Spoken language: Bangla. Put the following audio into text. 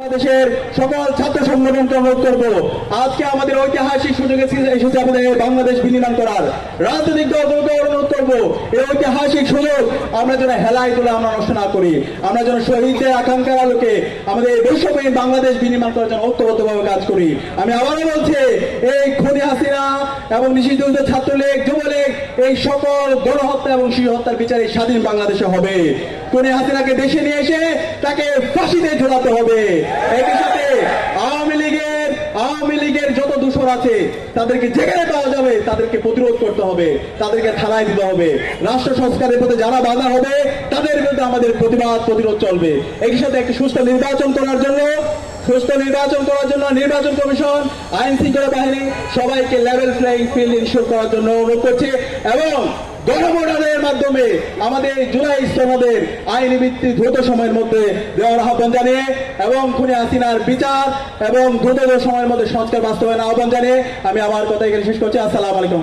বাংলাদেশের সকল ছাত্র সংগঠনকে অনুরোধ করবো, আজকে আমাদের ঐতিহাসিক সুযোগ এসেছে আমাদের বাংলাদেশ বিনির্মাণ করার। রাজনৈতিক দলগুলোকে অনুরোধ করবো, এই ঐতিহাসিক সুযোগ আমরা যেন হেলায় তুলে আমরা নষ্ট না করি। আমরা যেন শহীদদের আকাঙ্ক্ষার আলোকে আমাদের বৈষম্যহীন বাংলাদেশ বিনির্মাণ করার জন্য ঐক্যবদ্ধভাবে কাজ করি। আমি আবারও বলছি, এই খুনি হাসিনা এবং নিষিদ্ধ ছাত্রলীগ, যুবলীগ, এই সকল গণহত্যা এবং শিশু হত্যার বিচারে স্বাধীন বাংলাদেশে হবে। খুনি হাসিনাকে দেশে নিয়ে এসে তাকে ফাঁসিতে ঝোলাতে হবে। একই সাথে আওয়ামী লীগের যত দূষণ আছে তাদেরকে যেখানে পাওয়া যাবে তাদেরকে প্রতিরোধ করতে হবে, তাদেরকে থানায় দিতে হবে। রাষ্ট্র সংস্কারের প্রতি যারা বাধা হবে তাদের বিরুদ্ধে আমাদের প্রতিরোধ চলবে। একই সাথে একটি সুস্থ নির্বাচন করার জন্য নির্বাচন কমিশন, আইন শৃঙ্খলা বাহিনী সবাইকে লেভেল প্লেইং ফিল্ড ইনশিওর করার জন্য অনুরোধ করছে এবং গণভোটের মাধ্যমে আমাদের জুলাই সনদের আইনি ভিত্তি দ্রুত সময়ের মধ্যে দেওয়ার আহ্বান জানিয়ে এবং খুনি হাসিনার বিচার এবং দ্রুত সময়ের মধ্যে সংস্কার বাস্তবায়ন আহ্বান জানিয়ে আমি আমার কথা এখানে শেষ করছি। আসসালামু আলাইকুম।